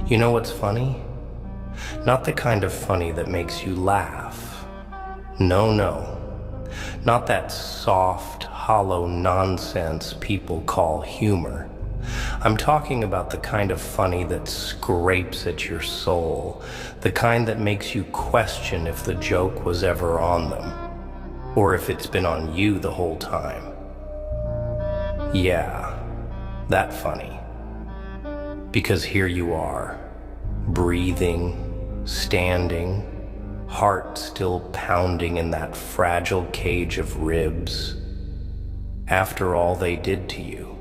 You know what's funny? Not the kind of funny that makes you laugh. No, no. Not that soft, hollow nonsense people call humor. I'm talking about the kind of funny that scrapes at your soul, the kind that makes you question if the joke was ever on them, or if it's been on you the whole time. Yeah, that funny. Because here you are, breathing, standing, heart still pounding in that fragile cage of ribs, after all they did to you.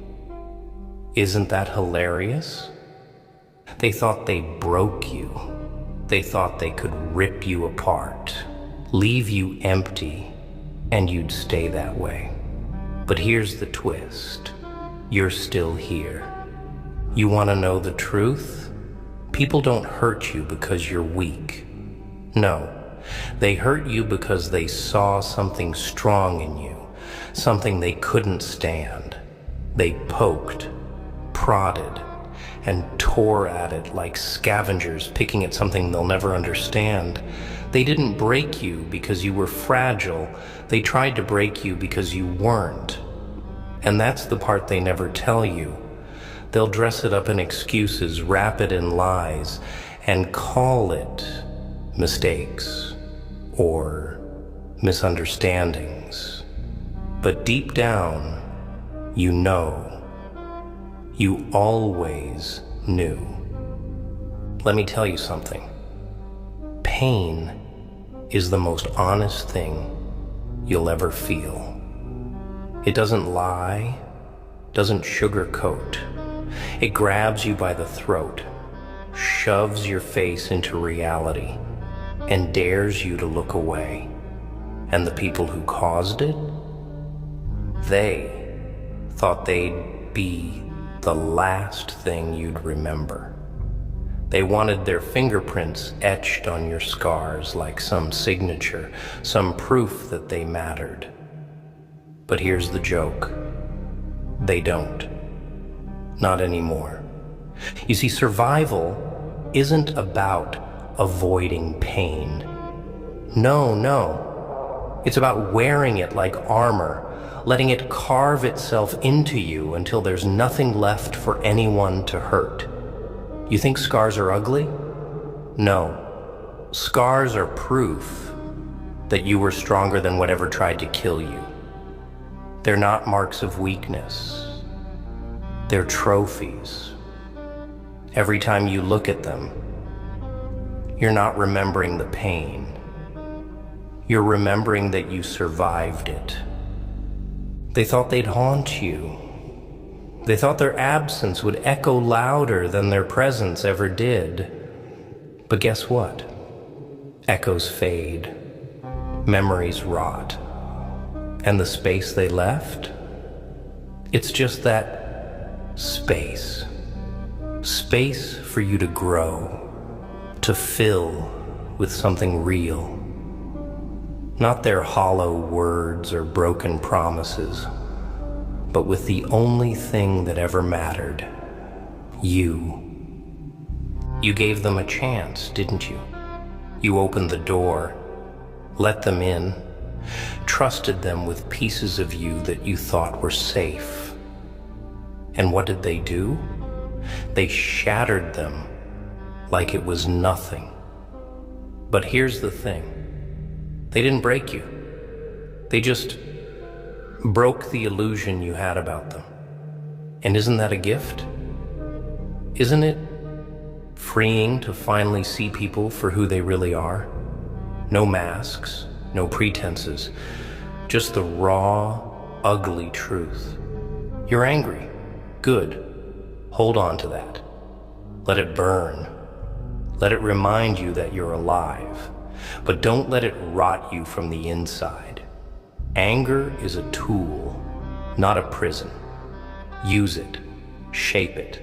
Isn't that hilarious? They thought they broke you. They thought they could rip you apart, leave you empty, and you'd stay that way. But here's the twist. You're still here. You want to know the truth? People don't hurt you because you're weak. No, they hurt you because they saw something strong in you, something they couldn't stand. They poked, prodded, and tore at it like scavengers picking at something they'll never understand. They didn't break you because you were fragile. They tried to break you because you weren't. And that's the part they never tell you. They'll dress it up in excuses, wrap it in lies, and call it mistakes or misunderstandings. But deep down, you know. You always knew. Let me tell you something. Pain is the most honest thing you'll ever feel. It doesn't lie, doesn't sugarcoat. It grabs you by the throat, shoves your face into reality, and dares you to look away. And the people who caused it, they thought they'd be the last thing you'd remember. They wanted their fingerprints etched on your scars like some signature, some proof that they mattered. But here's the joke. They don't. Not anymore. You see, survival isn't about avoiding pain. No, no. It's about wearing it like armor, letting it carve itself into you until there's nothing left for anyone to hurt. You think scars are ugly? No. Scars are proof that you were stronger than whatever tried to kill you. They're not marks of weakness. They're trophies. Every time you look at them, you're not remembering the pain. You're remembering that you survived it. They thought they'd haunt you. They thought their absence would echo louder than their presence ever did. But guess what? Echoes fade. Memories rot. And the space they left? It's just that space. Space for you to grow, to fill with something real. Not their hollow words or broken promises, but with the only thing that ever mattered, you. You gave them a chance, didn't you? You opened the door, let them in, trusted them with pieces of you that you thought were safe. And what did they do? They shattered them like it was nothing. But here's the thing. They didn't break you. They just broke the illusion you had about them. And isn't that a gift? Isn't it freeing to finally see people for who they really are? No masks, no pretenses, just the raw, ugly truth. You're angry. Good. Hold on to that. Let it burn. Let it remind you that you're alive. But don't let it rot you from the inside. Anger is a tool, not a prison. Use it. Shape it.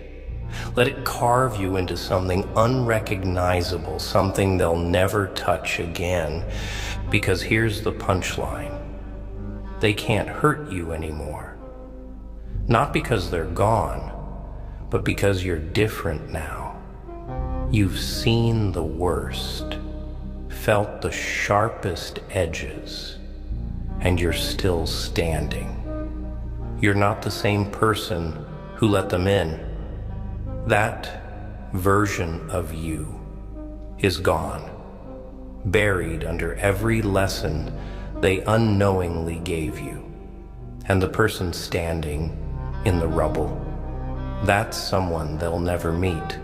Let it carve you into something unrecognizable, something they'll never touch again. Because here's the punchline. They can't hurt you anymore. Not because they're gone, but because you're different now. You've seen the worst, felt the sharpest edges, and you're still standing. You're not the same person who let them in. That version of you is gone, buried under every lesson they unknowingly gave you. And the person standing in the rubble, that's someone they'll never meet,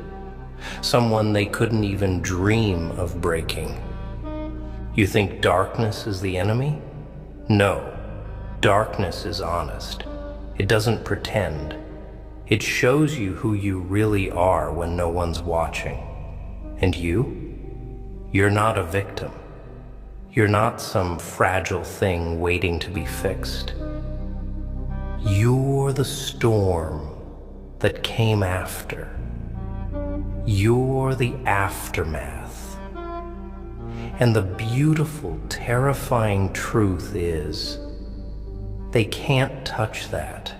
someone they couldn't even dream of breaking. You think darkness is the enemy? No, darkness is honest. It doesn't pretend. It shows you who you really are when no one's watching. And you're not a victim. You're not some fragile thing waiting to be fixed. You're the storm that came after. You're the aftermath. And the beautiful, terrifying truth is, they can't touch that.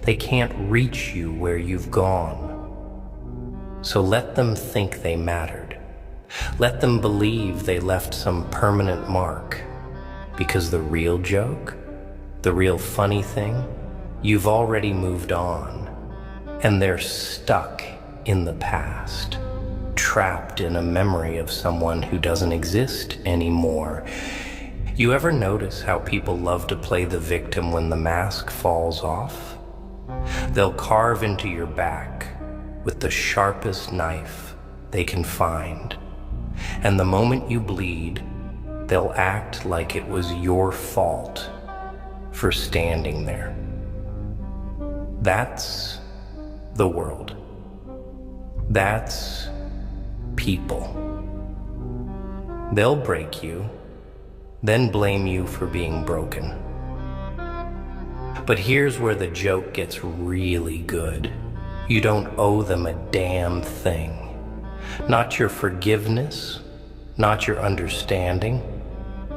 They can't reach you where you've gone. So let them think they mattered. Let them believe they left some permanent mark. Because the real joke, the real funny thing, you've already moved on. And they're stuck in the past, trapped in a memory of someone who doesn't exist anymore. You ever notice how people love to play the victim when the mask falls off? They'll carve into your back with the sharpest knife they can find. And the moment you bleed, they'll act like it was your fault for standing there. That's the world. That's people. They'll break you, then blame you for being broken. But here's where the joke gets really good. You don't owe them a damn thing. Not your forgiveness, not your understanding,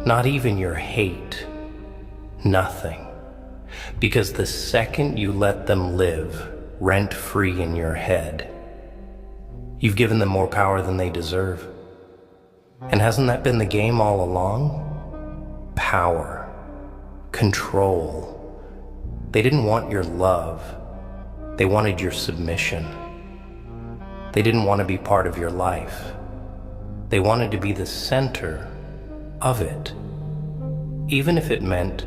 not even your hate. Nothing. Because the second you let them live rent-free in your head, you've given them more power than they deserve. And hasn't that been the game all along? Power. Control. They didn't want your love. They wanted your submission. They didn't want to be part of your life. They wanted to be the center of it, even if it meant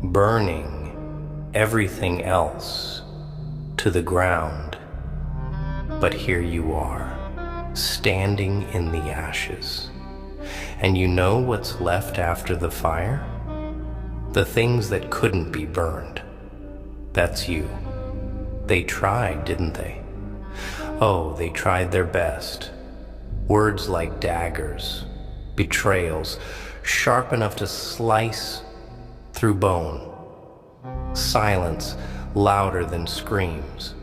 burning everything else to the ground. But here you are, standing in the ashes. And you know what's left after the fire? The things that couldn't be burned. That's you. They tried, didn't they? Oh, they tried their best. Words like daggers, betrayals, sharp enough to slice through bone. Silence louder than screams.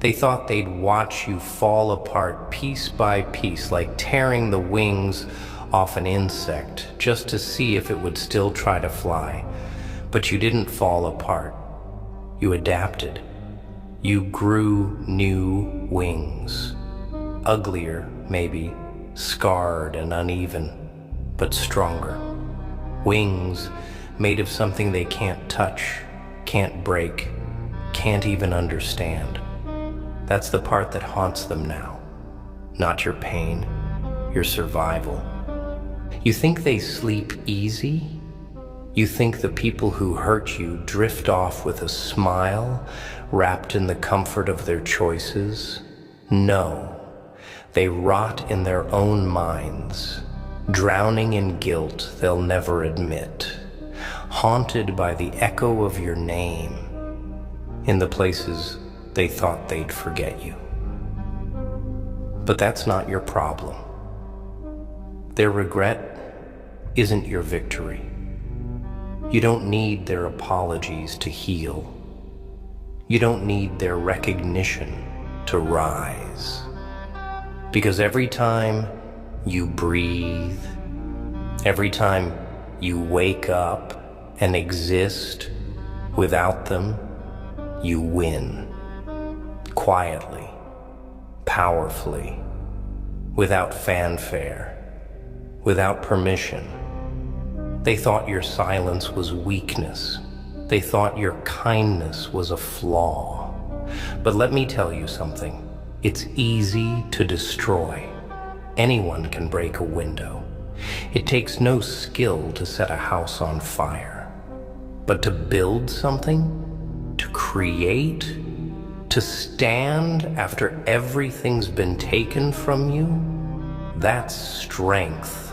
They thought they'd watch you fall apart piece by piece, like tearing the wings off an insect, just to see if it would still try to fly. But you didn't fall apart. You adapted. You grew new wings. Uglier, maybe, scarred and uneven, but stronger. Wings made of something they can't touch, can't break, can't even understand. That's the part that haunts them now. Not your pain, your survival. You think they sleep easy? You think the people who hurt you drift off with a smile, wrapped in the comfort of their choices? No. They rot in their own minds, drowning in guilt they'll never admit, haunted by the echo of your name in the places they thought they'd forget you. But that's not your problem. Their regret isn't your victory. You don't need their apologies to heal. You don't need their recognition to rise. Because every time you breathe, every time you wake up and exist without them, you win. Quietly, powerfully, without fanfare, without permission. They thought your silence was weakness. They thought your kindness was a flaw. But let me tell you something. It's easy to destroy. Anyone can break a window. It takes no skill to set a house on fire. But to build something, to create, to stand after everything's been taken from you, that's strength.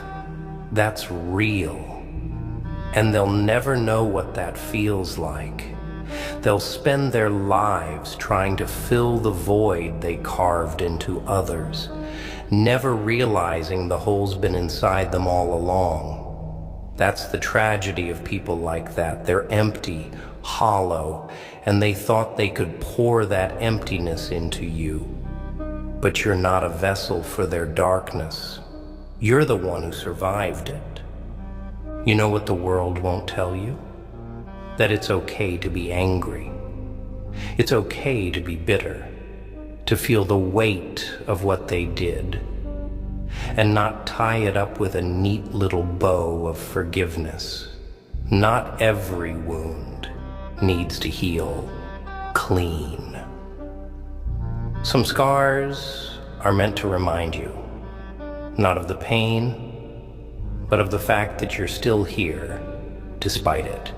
That's real. And they'll never know what that feels like. They'll spend their lives trying to fill the void they carved into others, never realizing the hole's been inside them all along. That's the tragedy of people like that. They're empty, hollow, and they thought they could pour that emptiness into you. But you're not a vessel for their darkness. You're the one who survived it. You know what the world won't tell you? That it's okay to be angry. It's okay to be bitter, to feel the weight of what they did, and not tie it up with a neat little bow of forgiveness. Not every wound needs to heal clean. Some scars are meant to remind you, not of the pain, but of the fact that you're still here, despite it.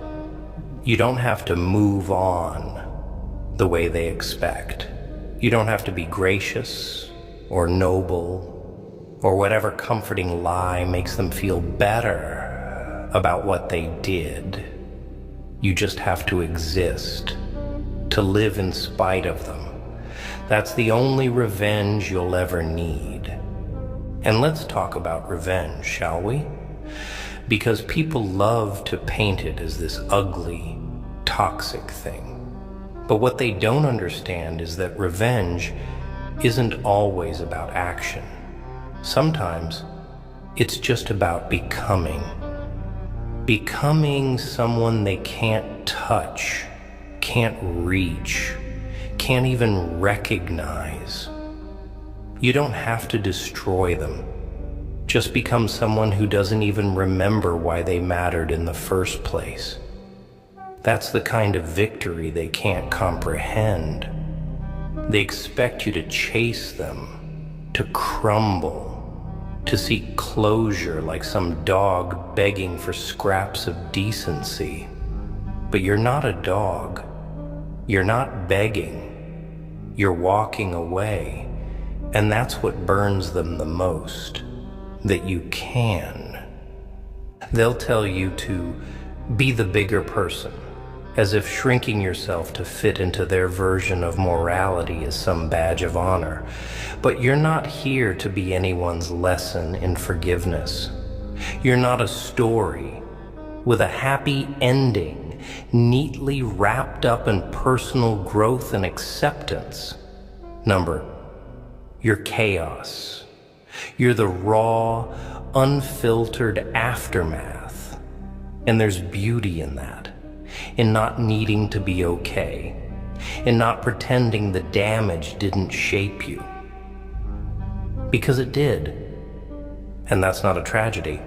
You don't have to move on the way they expect. You don't have to be gracious or noble or whatever comforting lie makes them feel better about what they did. You just have to exist, to live in spite of them. That's the only revenge you'll ever need. And let's talk about revenge, shall we? Because people love to paint it as this ugly, toxic thing. But what they don't understand is that revenge isn't always about action. Sometimes it's just about becoming. Becoming someone they can't touch, can't reach, can't even recognize. You don't have to destroy them. Just become someone who doesn't even remember why they mattered in the first place. That's the kind of victory they can't comprehend. They expect you to chase them, to crumble, to seek closure like some dog begging for scraps of decency. But you're not a dog. You're not begging. You're walking away. And that's what burns them the most, that you can. They'll tell you to be the bigger person, as if shrinking yourself to fit into their version of morality is some badge of honor. But you're not here to be anyone's lesson in forgiveness. You're not a story with a happy ending, neatly wrapped up in personal growth and acceptance. You're chaos. You're the raw, unfiltered aftermath. And there's beauty in that, in not needing to be okay, in not pretending the damage didn't shape you. Because it did. And that's not a tragedy.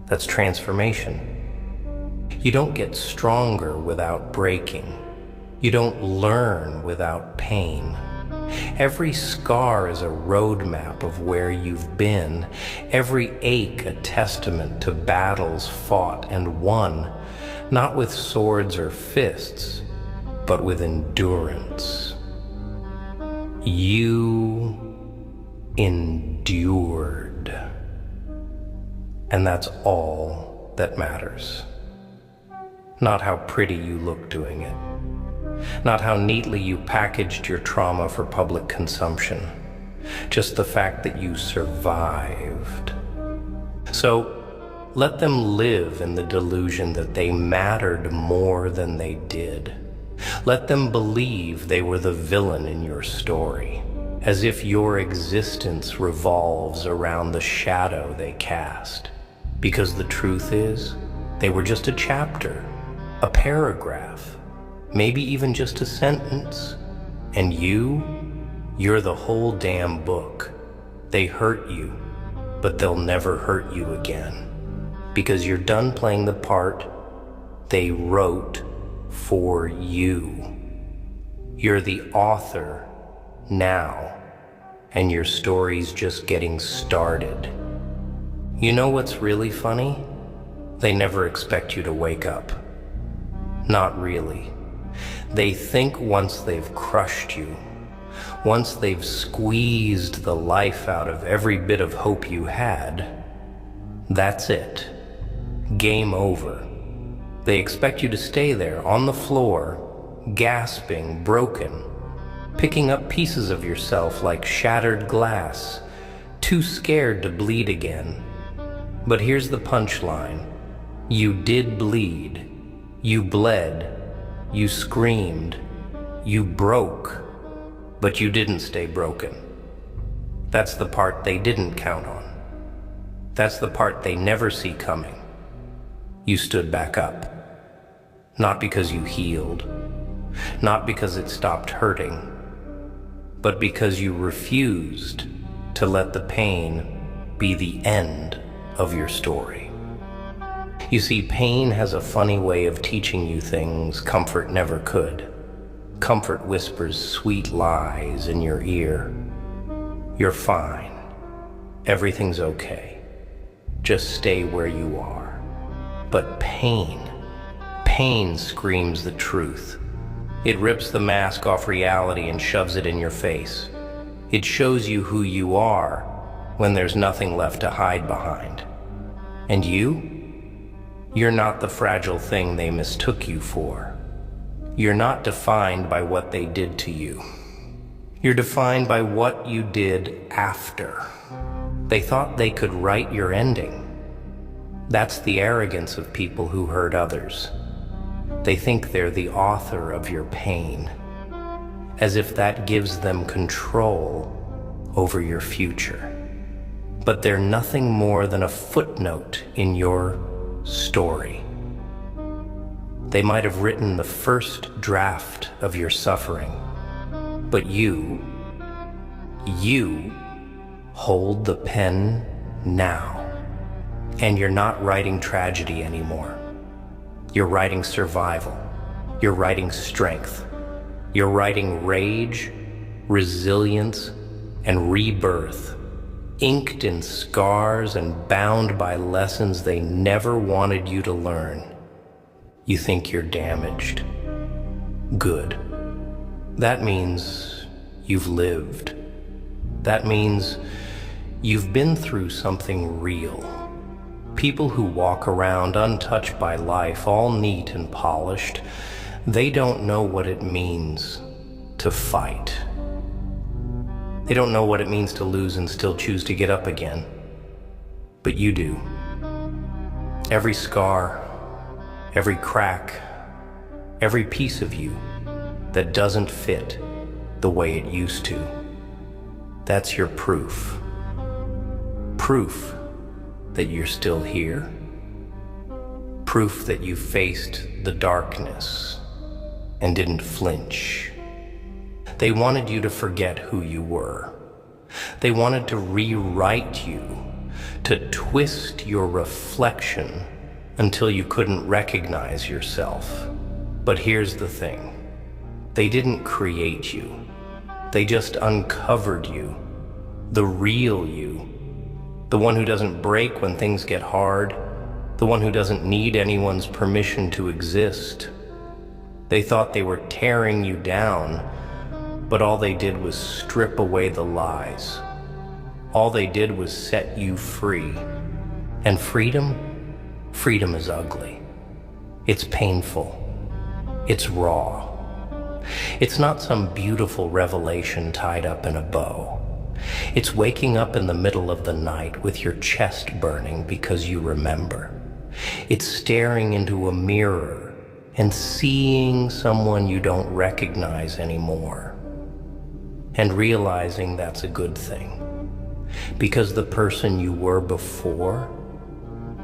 That's transformation. You don't get stronger without breaking. You don't learn without pain. Every scar is a roadmap of where you've been, every ache a testament to battles fought and won, not with swords or fists, but with endurance. You endured. And that's all that matters. Not how pretty you look doing it. Not how neatly you packaged your trauma for public consumption. Just the fact that you survived. So let them live in the delusion that they mattered more than they did. Let them believe they were the villain in your story, as if your existence revolves around the shadow they cast. Because the truth is, they were just a chapter, a paragraph, maybe even just a sentence. And you're the whole damn book. They hurt you, but they'll never hurt you again. Because you're done playing the part they wrote for you. You're the author now, and your story's just getting started. You know what's really funny? They never expect you to wake up. Not really. They think once they've crushed you, once they've squeezed the life out of every bit of hope you had, that's it. Game over. They expect you to stay there on the floor, gasping, broken, picking up pieces of yourself like shattered glass, too scared to bleed again. But here's the punchline. You did bleed. You bled. You screamed. You broke. But you didn't stay broken. That's the part they didn't count on. That's the part they never see coming. You stood back up. Not because you healed. Not because it stopped hurting. But because you refused to let the pain be the end of your story. You see, pain has a funny way of teaching you things comfort never could. Comfort whispers sweet lies in your ear. You're fine. Everything's okay. Just stay where you are. But pain screams the truth. It rips the mask off reality and shoves it in your face. It shows you who you are when there's nothing left to hide behind. And you're not the fragile thing they mistook you for. You're not defined by what they did to you. You're defined by what you did after. They thought they could write your ending. That's the arrogance of people who hurt others. They think they're the author of your pain, as if that gives them control over your future. But they're nothing more than a footnote in your story. They might have written the first draft of your suffering, but you hold the pen now. And you're not writing tragedy anymore. You're writing survival. You're writing strength. You're writing rage, resilience, and rebirth, inked in scars and bound by lessons they never wanted you to learn. You think you're damaged. Good. That means you've lived. That means you've been through something real. People who walk around untouched by life, all neat and polished, they don't know what it means to fight. They don't know what it means to lose and still choose to get up again. But you do. Every scar, every crack, every piece of you that doesn't fit the way it used to, that's your proof. Proof that you're still here. Proof that you faced the darkness and didn't flinch. They wanted you to forget who you were. They wanted to rewrite you, to twist your reflection until you couldn't recognize yourself. But here's the thing. They didn't create you. They just uncovered you, the real you. The one who doesn't break when things get hard, the one who doesn't need anyone's permission to exist. They thought they were tearing you down, but all they did was strip away the lies. All they did was set you free. And freedom is ugly. It's painful. It's raw. It's not some beautiful revelation tied up in a bow. It's waking up in the middle of the night with your chest burning because you remember. It's staring into a mirror and seeing someone you don't recognize anymore. And realizing that's a good thing. Because the person you were before,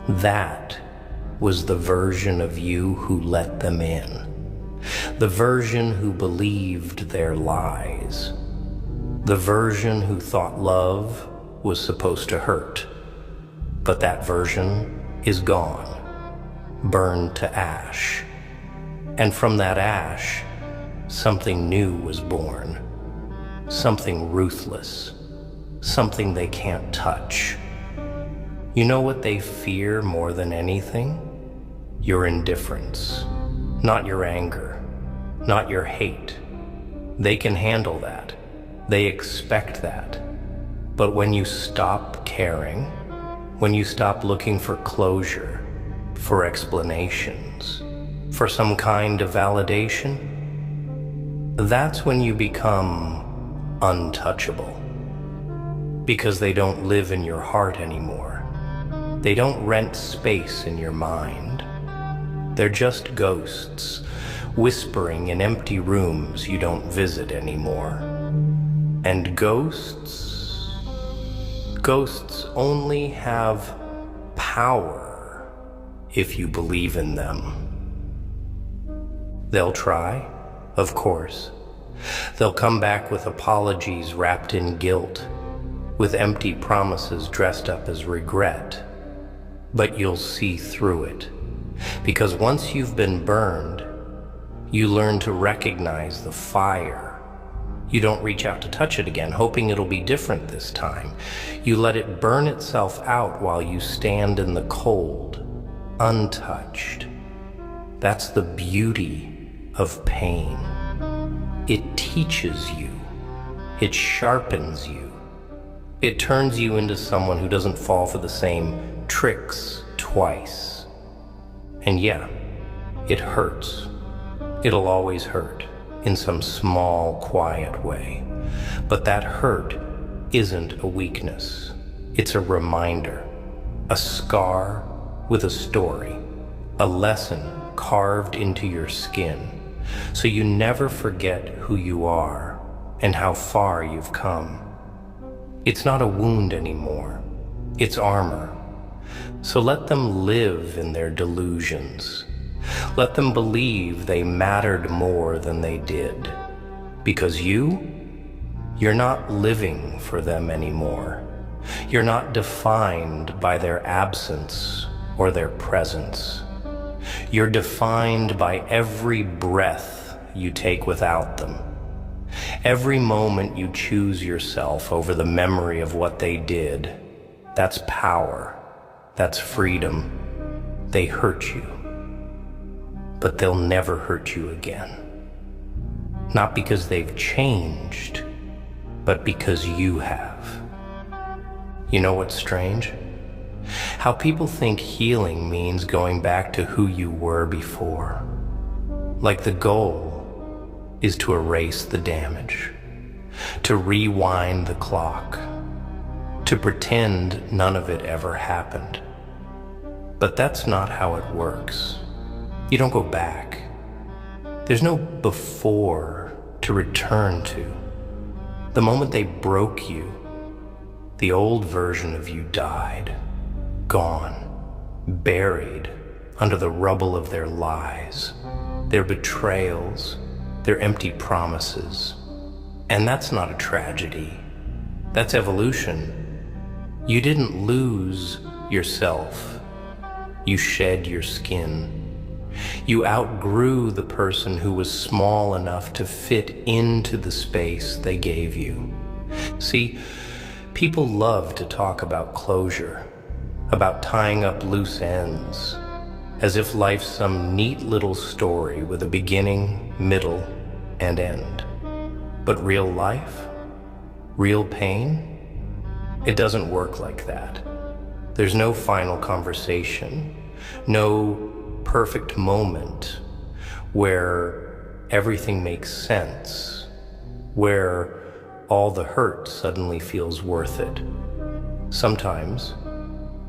that was the version of you who let them in. The version who believed their lies. The version who thought love was supposed to hurt. But that version is gone, burned to ash. And from that ash, something new was born. Something ruthless. Something they can't touch. You know what they fear more than anything? Your indifference. Not your anger. Not your hate. They can handle that. They expect that. But when you stop caring, when you stop looking for closure, for explanations, for some kind of validation, that's when you become untouchable. Because they don't live in your heart anymore. They don't rent space in your mind. They're just ghosts, whispering in empty rooms you don't visit anymore. And ghosts only have power if you believe in them. They'll try, of course. They'll come back with apologies wrapped in guilt, with empty promises dressed up as regret. But you'll see through it, because once you've been burned, you learn to recognize the fire. You don't reach out to touch it again, hoping it'll be different this time. You let it burn itself out while you stand in the cold, untouched. That's the beauty of pain. It teaches you. It sharpens you. It turns you into someone who doesn't fall for the same tricks twice. And yeah, it hurts. It'll always hurt in some small, quiet way. But that hurt isn't a weakness. It's a reminder, a scar with a story, a lesson carved into your skin, so you never forget who you are and how far you've come. It's not a wound anymore. It's armor. So let them live in their delusions. Let them believe they mattered more than they did. Because you're not living for them anymore. You're not defined by their absence or their presence. You're defined by every breath you take without them. Every moment you choose yourself over the memory of what they did. That's power. That's freedom. They hurt you. But they'll never hurt you again. Not because they've changed, but because you have. You know what's strange? How people think healing means going back to who you were before. Like the goal is to erase the damage, to rewind the clock, to pretend none of it ever happened. But that's not how it works. You don't go back. There's no before to return to. The moment they broke you, the old version of you died, gone, buried under the rubble of their lies, their betrayals, their empty promises. And that's not a tragedy. That's evolution. You didn't lose yourself. You shed your skin. You outgrew the person who was small enough to fit into the space they gave you. See, people love to talk about closure, about tying up loose ends, as if life's some neat little story with a beginning, middle, and end. But real life, real pain, it doesn't work like that. There's no final conversation, no perfect moment where everything makes sense, where all the hurt suddenly feels worth it. Sometimes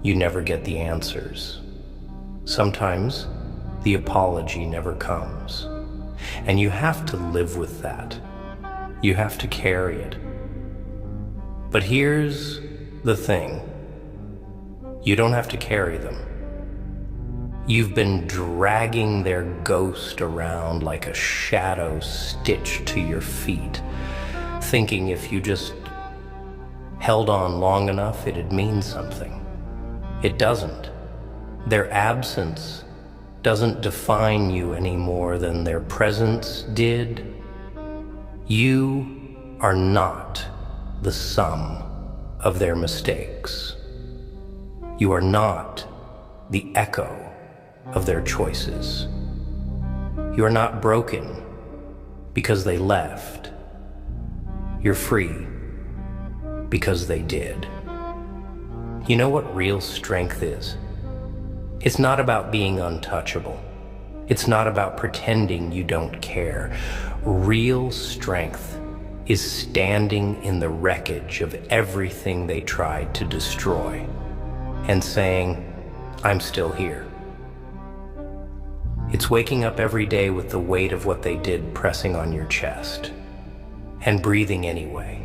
you never get the answers. Sometimes the apology never comes. And you have to live with that. You have to carry it. But here's the thing. You don't have to carry them. You've been dragging their ghost around like a shadow stitched to your feet, thinking if you just held on long enough, it'd mean something. It doesn't. Their absence doesn't define you any more than their presence did. You are not the sum of their mistakes. You are not the echo of their choices. You are not broken because they left. You're free because they did. You know what real strength is? It's not about being untouchable. It's not about pretending you don't care. Real strength is standing in the wreckage of everything they tried to destroy and saying, I'm still here. It's waking up every day with the weight of what they did pressing on your chest and breathing anyway.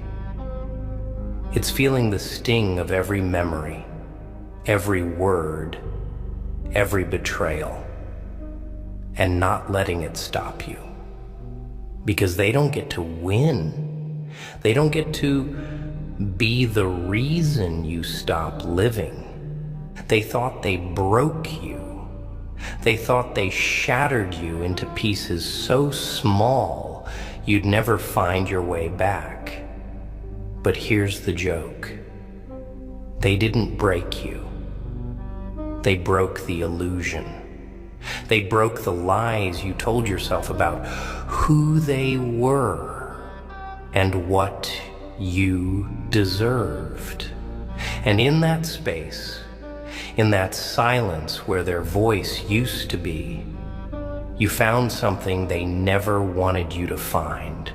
It's feeling the sting of every memory, every word, every betrayal, and not letting it stop you. Because they don't get to win. They don't get to be the reason you stop living. They thought they broke you. They thought they shattered you into pieces so small you'd never find your way back. But here's the joke. They didn't break you. They broke the illusion. They broke the lies you told yourself about who they were and what you deserved. And in that space, in that silence where their voice used to be, you found something they never wanted you to find,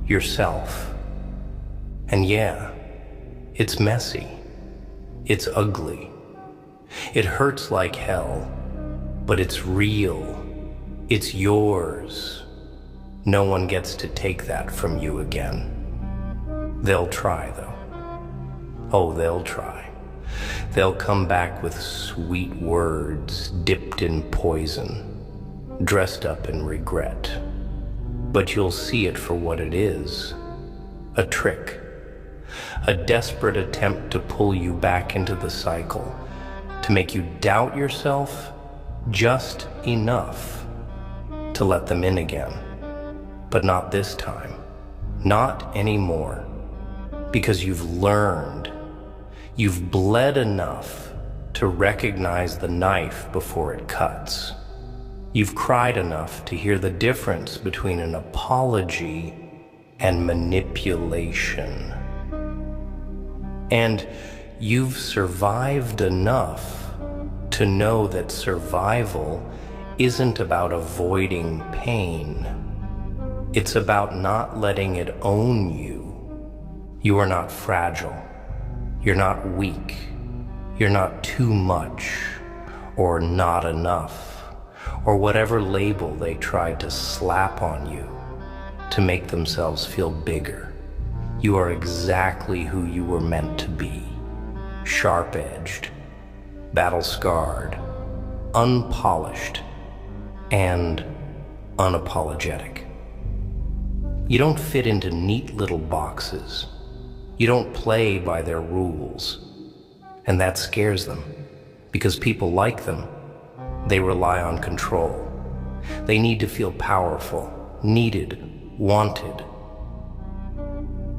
yourself. And yeah, it's messy. It's ugly. It hurts like hell, but it's real. It's yours. No one gets to take that from you again. They'll try, though. Oh, they'll try. They'll come back with sweet words dipped in poison, dressed up in regret. But you'll see it for what it is. A trick. A desperate attempt to pull you back into the cycle, to make you doubt yourself just enough to let them in again. But not this time. Not anymore. Because you've learned. You've bled enough to recognize the knife before it cuts. You've cried enough to hear the difference between an apology and manipulation. And you've survived enough to know that survival isn't about avoiding pain. It's about not letting it own you. You are not fragile. You're not weak. You're not too much or not enough or whatever label they tried to slap on you to make themselves feel bigger. You are exactly who you were meant to be. Sharp-edged, battle-scarred, unpolished, and unapologetic. You don't fit into neat little boxes. You don't play by their rules. And that scares them, because people like them, they rely on control. They need to feel powerful, needed, wanted.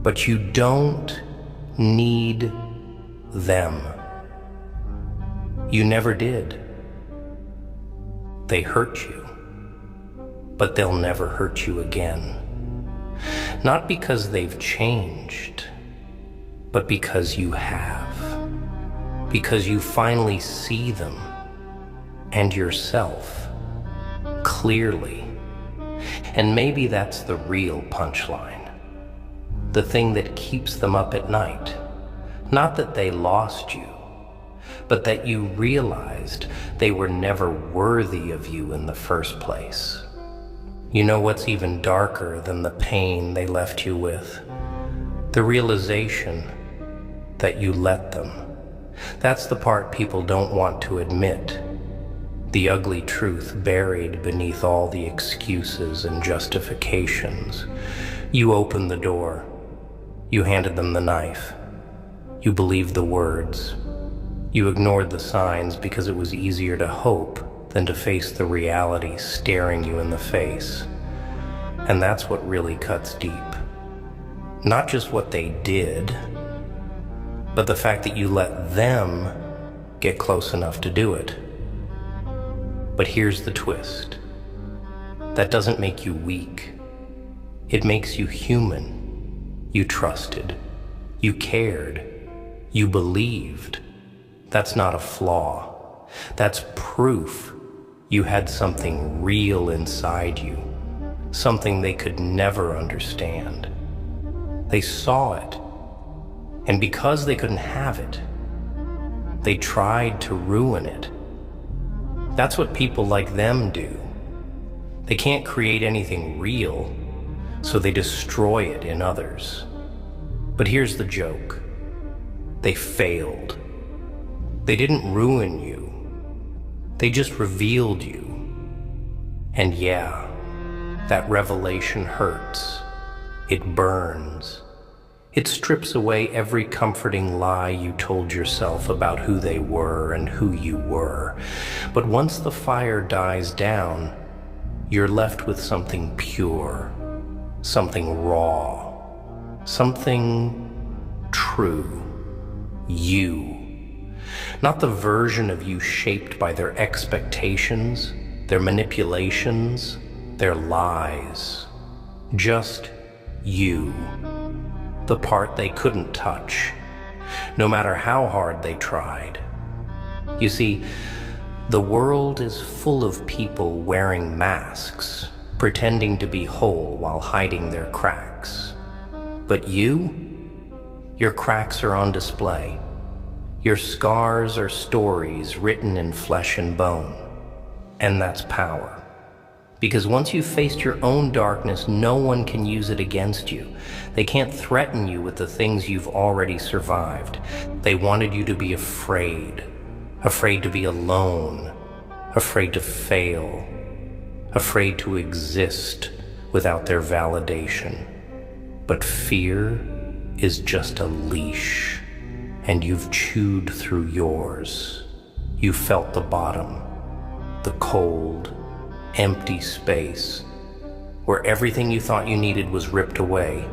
But you don't need them. You never did. They hurt you, but they'll never hurt you again. Not because they've changed, but because you have. Because you finally see them and yourself clearly. And maybe that's the real punchline. The thing that keeps them up at night. Not that they lost you, but that you realized they were never worthy of you in the first place. You know what's even darker than the pain they left you with? The realization that you let them. That's the part people don't want to admit. The ugly truth buried beneath all the excuses and justifications. You opened the door. You handed them the knife. You believed the words. You ignored the signs because it was easier to hope than to face the reality staring you in the face. And that's what really cuts deep. Not just what they did, but the fact that you let them get close enough to do it. But here's the twist. That doesn't make you weak. It makes you human. You trusted. You cared. You believed. That's not a flaw. That's proof you had something real inside you, something they could never understand. They saw it, and because they couldn't have it, they tried to ruin it. That's what people like them do. They can't create anything real, so they destroy it in others. But here's the joke. They failed. They didn't ruin you. They just revealed you. And yeah, that revelation hurts. It burns. It strips away every comforting lie you told yourself about who they were and who you were. But once the fire dies down, you're left with something pure, something raw, something true. You. Not the version of you shaped by their expectations, their manipulations, their lies. Just you. The part they couldn't touch, no matter how hard they tried. You see, the world is full of people wearing masks, pretending to be whole while hiding their cracks. But your cracks are on display. Your scars are stories written in flesh and bone. And that's power. Because once you've faced your own darkness, no one can use it against you. They can't threaten you with the things you've already survived. They wanted you to be afraid. Afraid to be alone. Afraid to fail. Afraid to exist without their validation. But fear is just a leash. And you've chewed through yours. You felt the bottom, the cold, empty space, where everything you thought you needed was ripped away.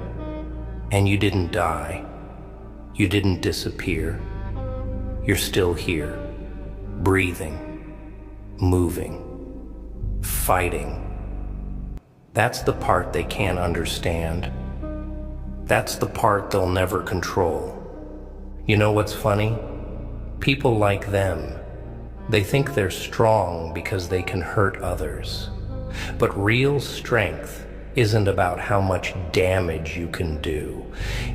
And you didn't die. You didn't disappear. You're still here, breathing, moving, fighting. That's the part they can't understand. That's the part they'll never control. You know what's funny? People like them, they think they're strong because they can hurt others. But real strength isn't about how much damage you can do.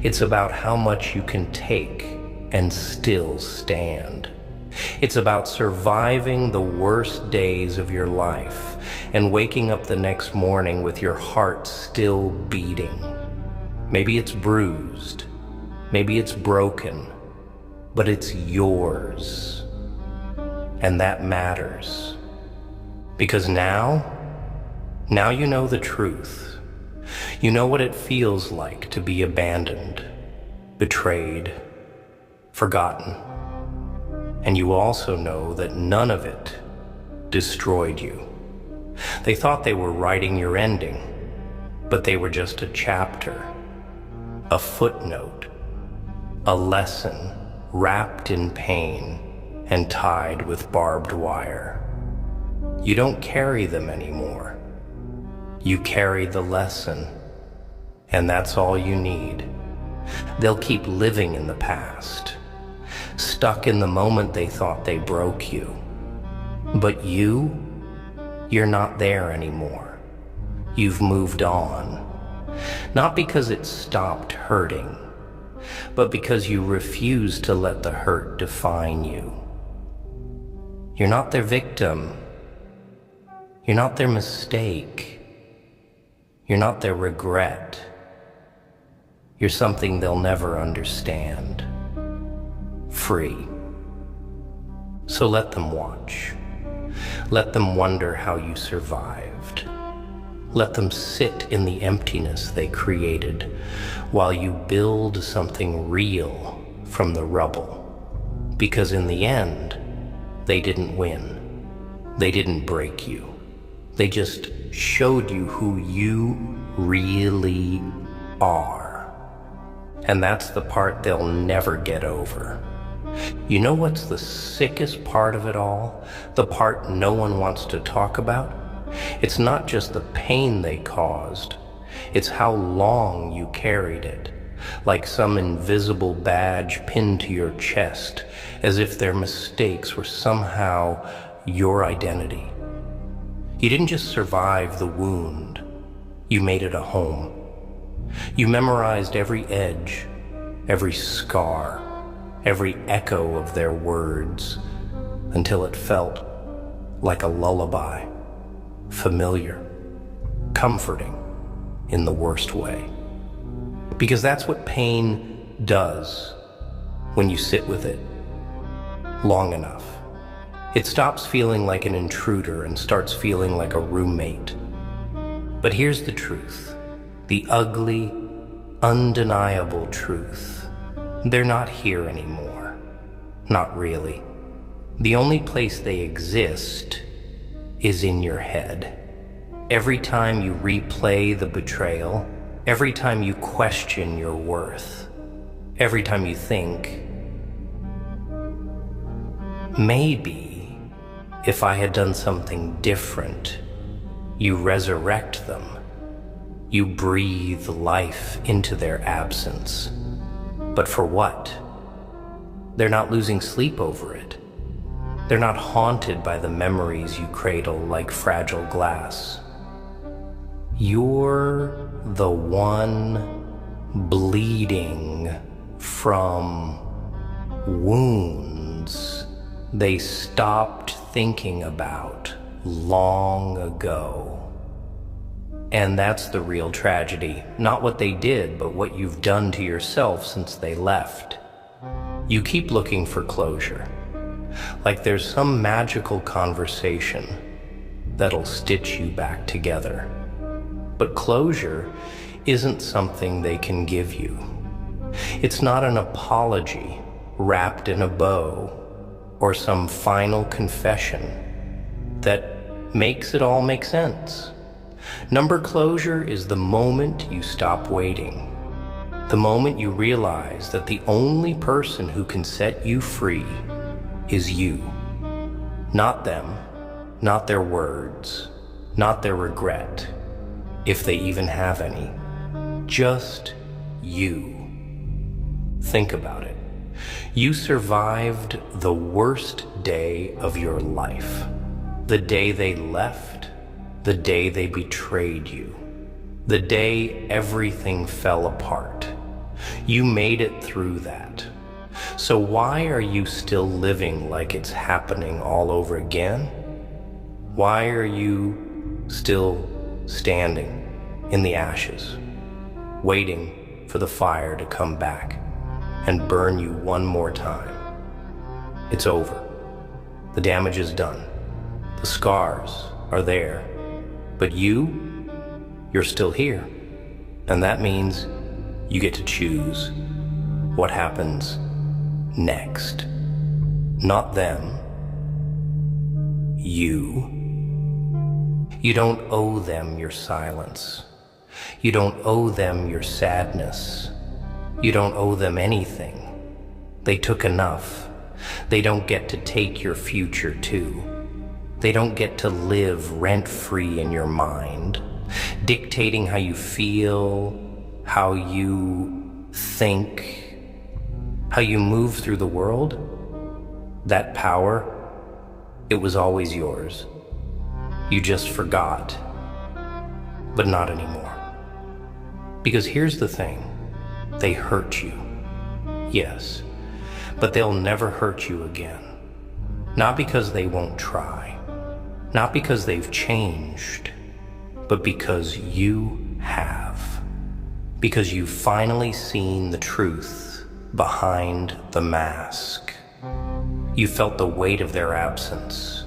It's about how much you can take and still stand. It's about surviving the worst days of your life and waking up the next morning with your heart still beating. Maybe it's bruised, maybe it's broken, but it's yours. And that matters. Because now you know the truth. You know what it feels like to be abandoned, betrayed, forgotten. And you also know that none of it destroyed you. They thought they were writing your ending, but they were just a chapter, a footnote, a lesson wrapped in pain and tied with barbed wire. You don't carry them anymore. You carry the lesson, and that's all you need. They'll keep living in the past, stuck in the moment they thought they broke you. But you're not there anymore. You've moved on. Not because it stopped hurting, but because you refuse to let the hurt define you. You're not their victim. You're not their mistake. You're not their regret. You're something they'll never understand. Free. So let them watch. Let them wonder how you survived. Let them sit in the emptiness they created while you build something real from the rubble. Because in the end, they didn't win. They didn't break you. They just showed you who you really are. And that's the part they'll never get over. You know what's the sickest part of it all? The part no one wants to talk about? It's not just the pain they caused. It's how long you carried it, like some invisible badge pinned to your chest, as if their mistakes were somehow your identity. You didn't just survive the wound, you made it a home. You memorized every edge, every scar, every echo of their words, until it felt like a lullaby, familiar, comforting in the worst way. Because that's what pain does when you sit with it long enough. It stops feeling like an intruder and starts feeling like a roommate. But here's the truth, the ugly, undeniable truth. They're not here anymore. Not really. The only place they exist is in your head. Every time you replay the betrayal, every time you question your worth, every time you think, maybe if I had done something different, you resurrect them. You breathe life into their absence. But for what? They're not losing sleep over it. They're not haunted by the memories you cradle like fragile glass. You're the one bleeding from wounds they stopped thinking about long ago. And that's the real tragedy. Not what they did, but what you've done to yourself since they left. You keep looking for closure, like there's some magical conversation that'll stitch you back together. But closure isn't something they can give you. It's not an apology wrapped in a bow or some final confession that makes it all make sense. Number closure is the moment you stop waiting. The moment you realize that the only person who can set you free is you. Not them, not their words, not their regret, if they even have any. Just you. Think about it. You survived the worst day of your life. The day they left, the day they betrayed you, the day everything fell apart. You made it through that. So why are you still living like it's happening all over again? Why are you still standing in the ashes, waiting for the fire to come back and burn you one more time? It's over. The damage is done. The scars are there. But you're still here. And that means you get to choose what happens next. Not them. You. You don't owe them your silence. You don't owe them your sadness. You don't owe them anything. They took enough. They don't get to take your future too. They don't get to live rent-free in your mind, dictating how you feel, how you think, how you move through the world. That power, it was always yours. You just forgot, but not anymore. Because here's the thing, they hurt you, yes, but they'll never hurt you again. Not because they won't try, not because they've changed, but because you have. Because you've finally seen the truth behind the mask. You felt the weight of their absence,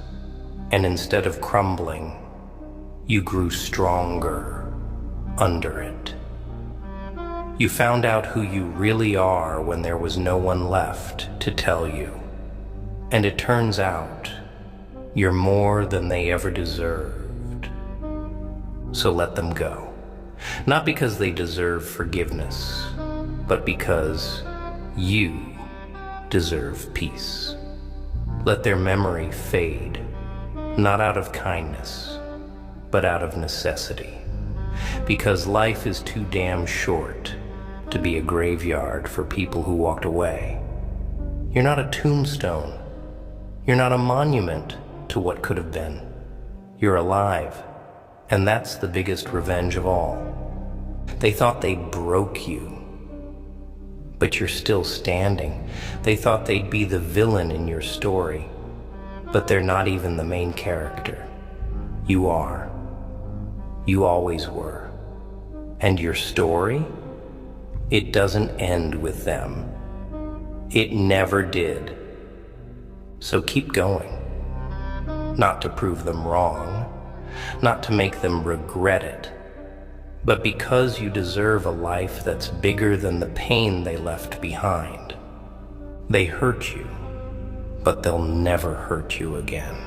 and instead of crumbling, you grew stronger under it. You found out who you really are when there was no one left to tell you. And it turns out you're more than they ever deserved. So let them go. Not because they deserve forgiveness, but because you deserve peace. Let their memory fade, not out of kindness, but out of necessity. Because life is too damn short to be a graveyard for people who walked away. You're not a tombstone. You're not a monument to what could have been. You're alive, and that's the biggest revenge of all. They thought they broke you, but you're still standing. They thought they'd be the villain in your story, but they're not even the main character. You are. You always were. And your story? It doesn't end with them. It never did. So keep going. Not to prove them wrong, not to make them regret it, but because you deserve a life that's bigger than the pain they left behind. They hurt you, but they'll never hurt you again.